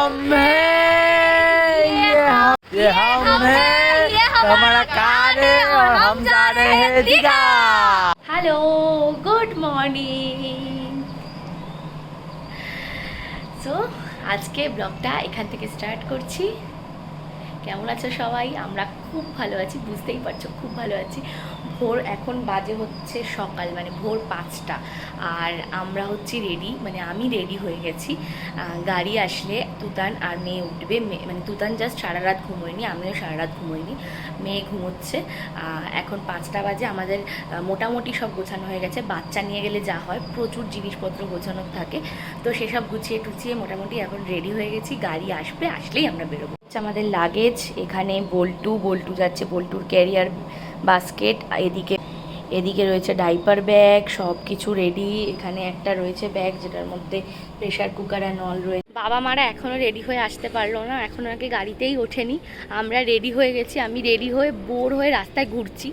हम हैं, ये हम हैं, हमारा कार है और हम जा रहे हैं Digha. Hello, good morning. So আজকে ব্লগটা এখান থেকে স্টার্ট করছি। কেমন আছো সবাই? আমরা খুব ভালো আছি, বুঝতেই পারছো খুব ভালো আছি। ভোর এখন বাজে হচ্ছে সকাল, মানে ভোর 5টা, আর আমরা হচ্ছি রেডি, মানে আমি রেডি হয়ে গেছি। গাড়ি আসলে তুতান আর মেয়ে উঠবে, মানে তুতান জাস্ট সারা রাত ঘুমোয়নি, আমিও সারা রাত ঘুমোইনি, মেয়ে ঘুমোচ্ছে। এখন 5টা বাজে, আমাদের মোটামুটি সব গোছানো হয়ে গেছে। বাচ্চা নিয়ে গেলে যা হয়, প্রচুর জিনিসপত্র গোছানো থাকে, তো সেসব গুছিয়ে টুছিয়ে মোটামুটি এখন রেডি হয়ে গেছি। গাড়ি আসবে, আসলেই আমরা বেরোবো। আমাদের লাগেজ এখানে বল্টু যাচ্ছে, বল্টুর ক্যারিয়ার বাস্কেট, এদিকে রয়েছে ডাইপার ব্যাগ, সব কিছু রেডি। এখানে একটা রয়েছে ব্যাগ যেটার মধ্যে প্রেশার কুকার আর নল রয়েছে। বাবা মারা এখনও রেডি হয়ে আসতে পারলো না, এখনও আগে গাড়িতেই ওঠেনি। আমরা রেডি হয়ে গেছি, আমি রেডি হয়ে বোর হয়ে রাস্তায় ঘুরছি,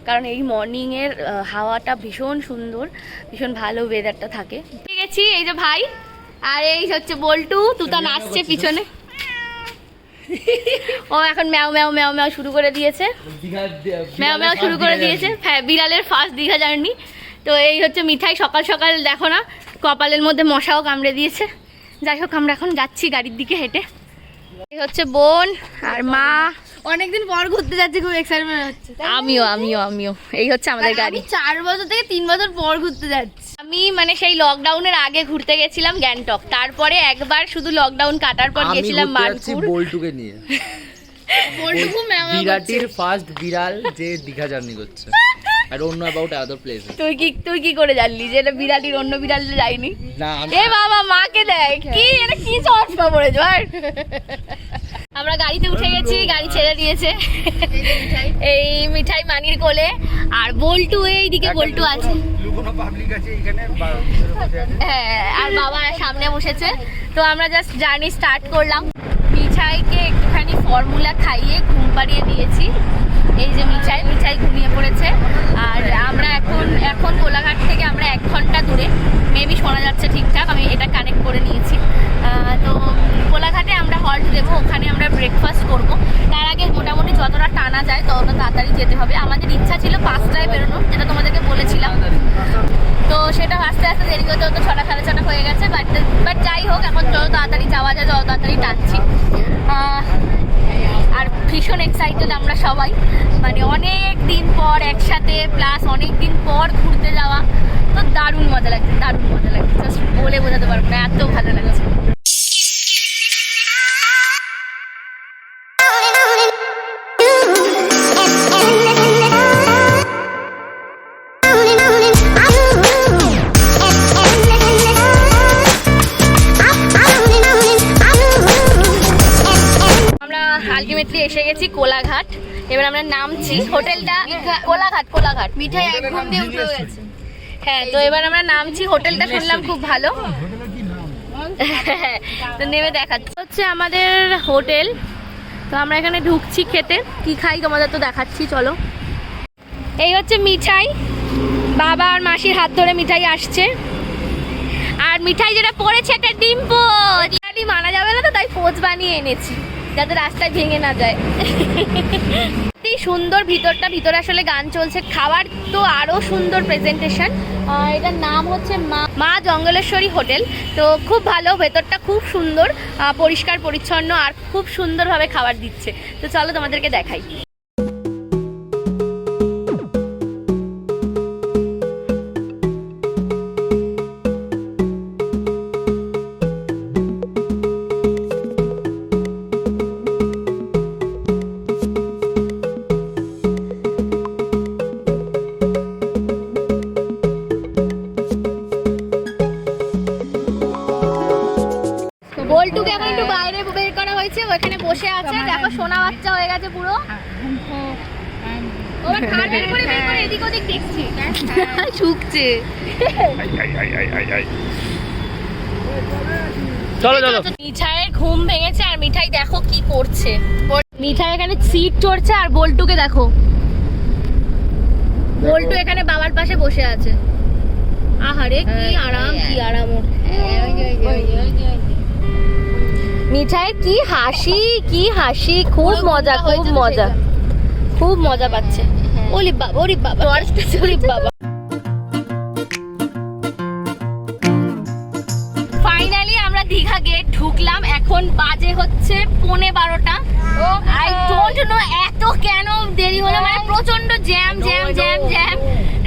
কারণ এই মর্নিংয়ের হাওয়াটা ভীষণ সুন্দর, ভীষণ ভালো ওয়েদারটা থাকে। ঠিক গেছি, এই যে ভাই, আর এই হচ্ছে বল্টু, তুতা নাচছে পিছনে। ও এখন ম্যাও ম্যাও ম্যাও ম্যাও শুরু করে দিয়েছে, ম্যাও ম্যাও শুরু করে দিয়েছে। হ্যাঁ, বিড়ালের ফার্স্ট দীঘা জার্নি। তো এই হচ্ছে মিঠাই, সকাল সকাল দেখো না, কপালের মধ্যে মশাও কামড়ে দিয়েছে। যাই হোক, আমরা এখন যাচ্ছি গাড়ির দিকে হেঁটে। এই হচ্ছে বোন আর মা, অনেকদিন পর ঘুরতে যাচ্ছি, খুব এক্সাইটমেন্ট হচ্ছে। আমিও। এই হচ্ছে আমাদের গাড়ি। 4 বছর থেকে 3 বছর পর ঘুরতে যাচ্ছি। আমি মানে সেই লকডাউনের আগে ঘুরতে গেছিলাম গ্যাংটক, তারপরে একবার শুধু লকডাউন কাটার পর গেছিলাম মানপুর। বল্টুকে নিয়ে বল্টু বিরাটির ফার্স্ট বিড়াল যে দীঘা জার্নি করছে। I don't know about other places. তুই কি করে জানলি যে এটা বিড়ালির, অন্য বিড়ালে যায়নি? না, এ বাবা, মাকে দেখ কি, এটা কি চশমা পড়েছ? আমরা গাড়িতে উঠে গেছি, গাড়ি ছেড়ে দিয়েছে। এই মিঠাই মানির কোলে, আর বল্টু এইদিকে বল্টু আছে। হ্যাঁ, আর বাবা সামনে বসেছে। তো আমরা জাস্ট জার্নি স্টার্ট করলাম। মিঠাইকে একটুখানি ফর্মুলা খাইয়ে ঘুম পাড়িয়ে দিয়েছি। এই যে মিঠাই ঘুমিয়ে পড়েছে। আর আমরা এখন কোলাঘাট থেকে আমরা 1 ঘন্টা দূরে, মেবি শোনা যাচ্ছে ঠিকঠাক, আমি এটা কানেক্ট করে নিয়েছি। তো কোলাঘাটে আমরা হল্ট দেবো, ওখানে আমরা ব্রেকফাস্ট করব। তার আগে মোটামুটি যতটা টানা যায় ততটা তাড়াতাড়ি যেতে হবে। আমাদের ইচ্ছা ছিল 5টায় বেরোনো, যেটা তোমাদেরকে বলেছিলাম, তো সেটা আস্তে আস্তে দেরি করতে হতো, 6টা সাড়ে 6টা হয়ে গেছে। বাট যাই হোক, এখন যত তাড়াতাড়ি যাওয়া যায় তত তাড়াতাড়ি টানছি। আর ভীষণ এক্সাইটেড আমরা সবাই, মানে অনেক দিন পর একসাথে, প্লাস অনেক দিন পর ঘুরতে যাওয়া, তো দারুণ মজা লাগছে, জাস্ট বলে বোঝাতে পারবো না, এত ভালো লাগছে। আলটিমেটলি এসে গেছি কোলাঘাট। এবার আমরা নামছি, হোটেলটা কোলাঘাট। মিঠাই এক ঘুম দিয়ে উঠে গেছে। হ্যাঁ, তো এবার আমরা নামছি, হোটেলটা শুনলাম খুব ভালো। তো নেমে দেখাচ্ছি, হচ্ছে আমাদের হোটেল। তো আমরা এখানে ঢুকছি খেতে, কি খাই তোমাদের তো দেখাচ্ছি, চলো। এই হচ্ছে মিঠাই, বাবা আর মাসির হাত ধরে মিঠাই আসছে। আর মিঠাই যেটা পড়েছে একটা ডিম পোচ, মানা যাবে না, তো তাই পোচ বানিয়ে এনেছি যাতে রাস্তায় ভেঙে না যায়। সুন্দর ভিতরে আসলে গান চলছে, খাবার তো আরো সুন্দর প্রেজেন্টেশন। এটার নাম হচ্ছে মা জঙ্গলেশ্বরী হোটেল। তো খুব ভালো, ভেতরটা খুব সুন্দর, পরিষ্কার পরিচ্ছন্ন, আর খুব সুন্দরভাবে খাবার দিচ্ছে। তো চলো তোমাদেরকে দেখাই। বল্টুকে এখন একটু বাইরে বের করা হয়েছে, ওখানে বসে আছে, দেখো সোনা বাচ্চা হয়ে গেছে পুরো। ওরা খাটের উপরে বের করে এদিক ওদিক দেখছি, শুকছে। চলো মিঠাইয়ের ঘুম ভেঙেছে, আর মিঠাই দেখো কি করছে। মিঠাই এখানে সিট চড়ছে, আর বল্টুকে দেখো, বল্টু এখানে বাবার পাশে বসে আছে। আহারে কি আরাম, কি আরাম। মিঠাই কি হাসি, কি হাসি, খুব মজা, খুব মজা, খুব মজা পাচ্ছে। ওলি বাবা, ওলি বাবা, ওলি বাবা। ফাইনালি আমরা দীঘা গেট ঢুকলাম। এখন বাজে হচ্ছে 11:15। আই ডোন্ট নো এত কেন দেরি হলো, মানে প্রচন্ড জ্যাম জ্যাম জ্যাম জ্যাম,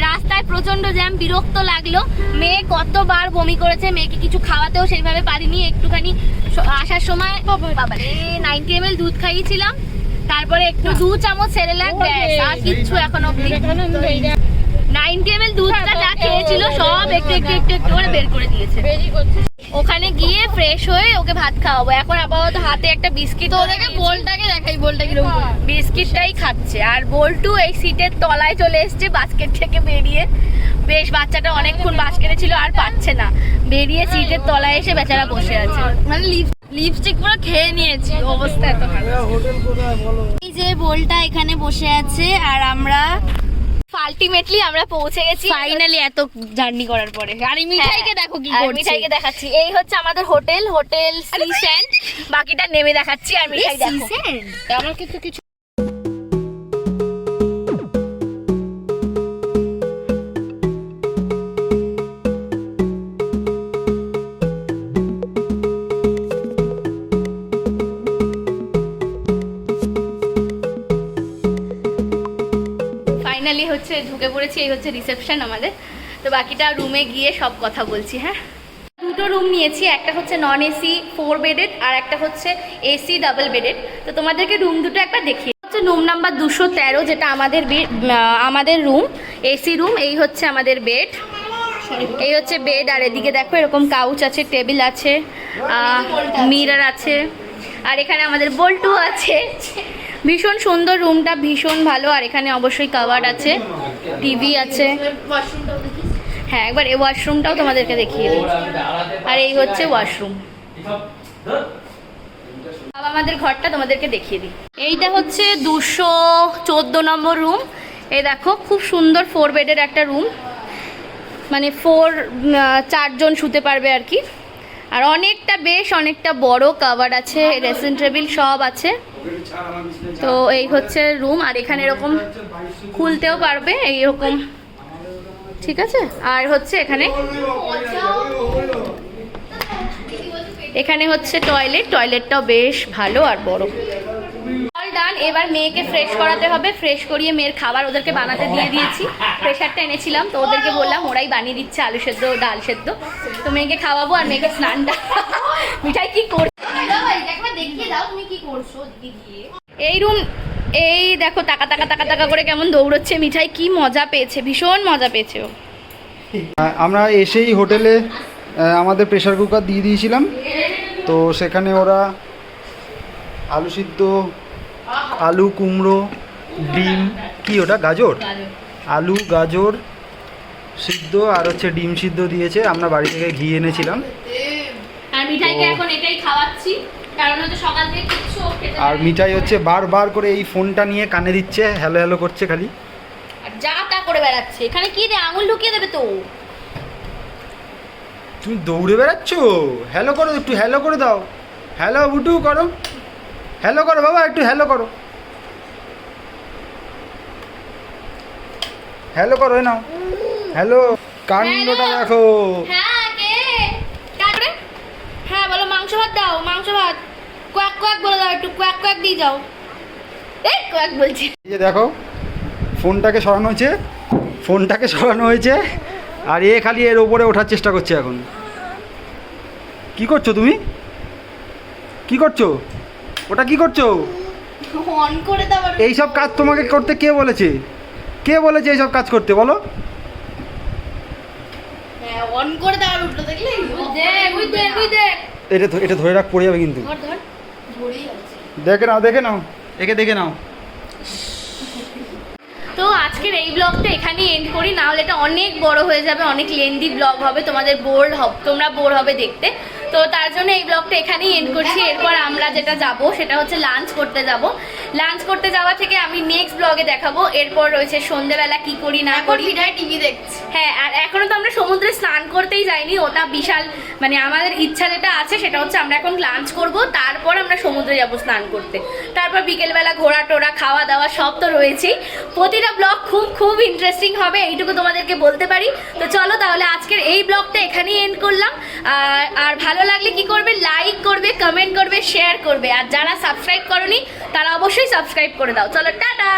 রাস্তায় প্রচন্ড জ্যাম, বিরক্ত লাগলো। মেয়ে কতবার বমি করেছে, মেয়েকে কিছু খাওয়াতেও সেইভাবে পারিনি। একটুখানি আসার সময় বাবারে 90 ml দুধ খাইয়েছিলাম, তারপরে একটু 2 চামচ সেরেলাক, ব্যাস আর কিচ্ছু এখন অবধি। 90 ml দুধটা যা খেয়েছিল সব একটু একটু একটু একটু করে বের করে দিয়েছে। ওখানে গিয়ে ফ্রেশ হয়ে ওকে ভাত খাওয়াবো। এখন আপাতত হাতে একটা বিস্কিট, ওদেরকে বোলটাকে দেখাই, বোলটা কিরকম, বিস্কিটটাই খাচ্ছে। আর বল্টু এই সিটের তলায় চলে এসছে বাস্কেট থেকে বেরিয়ে। বেশ বাচ্চাটা অনেকক্ষণ বাস্কেটে ছিল, আর পাচ্ছে না, বেরিয়ে সিটের তলায় এসে বেচারা বসে আছে। মানে লিপস্টিক পুরো খেয়ে নিয়েছি, অবস্থা এত খারাপ। এই যে বোলটা এখানে বসে আছে, আর আমরা আলটিমেটলি আমরা পৌঁছে গেছি ফাইনালি এত জার্নি করার পরে। আর এই মিঠাইকে দেখো কি করছে, মিঠাইকে দেখাচ্ছি। এই হচ্ছে আমাদের হোটেল, হোটেল সিস্যান্ড। বাকিটা নেমে দেখাচ্ছি। আর মিঠাই দেখো, আমার কিন্তু কিছু হচ্ছে ঢুকে পড়েছি। এই হচ্ছে রিসেপশন আমাদের। তো বাকিটা রুমে গিয়ে সব কথা বলছি। হ্যাঁ, দুটো রুম নিয়েছি, একটা হচ্ছে নন এসি 4 বেডেড আর একটা হচ্ছে এসি ডাবল বেডেড। তো তোমাদেরকে রুম দুটো একবার দেখিয়ে হচ্ছে। রুম নাম্বার 213, যেটা আমাদের রুম, এসি রুম। এই হচ্ছে আমাদের বেড, এই হচ্ছে বেড। আর এদিকে দেখো এরকম কাউচ আছে, টেবিল আছে, মিরর আছে, আর এখানে আমাদের বল্টু আছে। ভীষণ সুন্দর রুমটা, ভীষণ ভালো। আর এখানে অবশ্যই কাভার্ড আছে, টিভি আছে। হ্যাঁ, একবার এই ওয়াশরুমটাও তোমাদেরকে দেখিয়ে দিই। আর এই হচ্ছে ওয়াশরুম। আমাদের ঘরটা তোমাদেরকে দেখিয়ে দিই। এইটা হচ্ছে 214 নম্বর রুম। এই দেখো খুব সুন্দর 4 বেডের একটা রুম, মানে 4 জন শুতে পারবে আর কি। আর অনেকটা বেশ অনেকটা বড়, কাভার্ড আছে, ড্রেসিং টেবিল সব আছে। তো এই হচ্ছে রুম। আর এখানে এরকম খুলতেও পারবে এইরকম, ঠিক আছে। আর হচ্ছে এখানে হচ্ছে টয়লেটটাও বেশ ভালো আর বড়। All done. এবার মেয়েকে ফ্রেশ করাতে হবে। ফ্রেশ করিয়ে মেয়ের খাবার ওদেরকে বানাতে দিয়ে দিয়েছি। প্রেশারটা এনেছিলাম, তো ওদেরকে বললাম, ওরাই বানিয়ে দিচ্ছে আলু সেদ্ধ, ডাল সেদ্ধ। তো মেয়েকে খাওয়াবো আর মেয়েকে স্নানটা। মিঠাই কি করছে এই রুম, এই দেখো টাকা টাকা টাকা টাকা করে কেমন দৌড়চ্ছে। মিঠাই কি মজা পেয়েছে, ভীষণ মজা পেয়েছে ও। আমরা এসেই হোটেলে আমাদের প্রেসার কুকার দিয়ে দিয়েছিলাম। তো সেখানে ওরা আলু সিদ্ধ, আলু কুমড়ো, ডিম, কি ওটা গাজর, আলু গাজর সিদ্ধ আর হচ্ছে ডিম সিদ্ধ দিয়েছে। আমরা বাড়ি থেকে ঘি এনেছিলাম। আর মিঠাইকে এখন এটাই খাওয়াচ্ছি, কারণ হচ্ছে সকাল থেকে কিছু খেতে। আর মিঠাই হচ্ছে বারবার করে এই ফোনটা নিয়ে কানে দিচ্ছে, হ্যালো হ্যালো করছে খালি, আর যা তা করে বেড়াচ্ছে। এখানে কি রে, আঙুল ঢুকিয়ে দেবে তো। তুমি দৌড়ে বেড়াচ্ছ, হ্যালো করো, একটু হ্যালো করে দাও, হ্যালো বুটু করো, হ্যালো করো বাবা, একটু হ্যালো করো, হ্যালো করো, নাও হ্যালো। কাণ্ডটা দেখো। হ্যাঁ বলো, মাংস ভাত দাও, মাংস ভাত। কোয়াক কোয়াক বলে দাও, একটু কোয়াক কোয়াক দিয়ে যাও। এই কোয়াক বলছি। এই যে দেখো ফোনটাকে সরানো হয়েছে, আর এ খালি এর ওপরে ওঠার চেষ্টা করছে। এখন কি করছো তুমি, কি করছো, ওটা কি করছো? অন করে দাও। এইসব কাজ তোমাকে করতে কে বলেছে এইসব কাজ করতে, বলো? হ্যাঁ অন করে দাও। উঠলো দেখলে, দেখ এটা ধরে রাখ, পড়ে যাবে কিন্তু। দেখে নাও একে দেখে নাও। তো আজকের এই ব্লগটা এখানেই এন্ড করি, না হলে এটা অনেক বড় হয়ে যাবে, অনেক লেন্দি ব্লগ হবে, তোমরা বোর হবে দেখতে। তো তার জন্য এই ব্লগটা এখানেই এন্ড করছি। এরপর আমরা যেটা যাব সেটা হচ্ছে লাঞ্চ করতে যাব। লাঞ্চ করতে যাওয়া থেকে আমি নেক্সট ব্লগে দেখাবো। এরপর রয়েছে সন্ধ্যেবেলা কি করি না করি। টিভি দেখছি। হ্যাঁ, আর এখনো তো আমরা সমুদ্রে স্নান করতেই যাইনি, ওটা বিশাল মানে আমাদের ইচ্ছা যেটা আছে সেটা হচ্ছে আমরা এখন লাঞ্চ করব, তারপর আমরা সমুদ্রে যাব স্নান করতে, তারপর বিকেলবেলা ঘোরা টোরা খাওয়া দাওয়া সব তো রয়েছেই। প্রতিটা ব্লগ খুব খুব ইন্টারেস্টিং হবে, এইটুকু তোমাদেরকে বলতে পারি। তো চলো তাহলে আজকের এই ব্লগটা এখানেই এন্ড করলাম। আর ভালো লাগলে কি করবে, লাইক করবে, কমেন্ট করবে, শেয়ার করবে, আর যারা সাবস্ক্রাইব করনি তারা অবশ্যই সাবস্ক্রাইব করে দাও। চলো টাটা।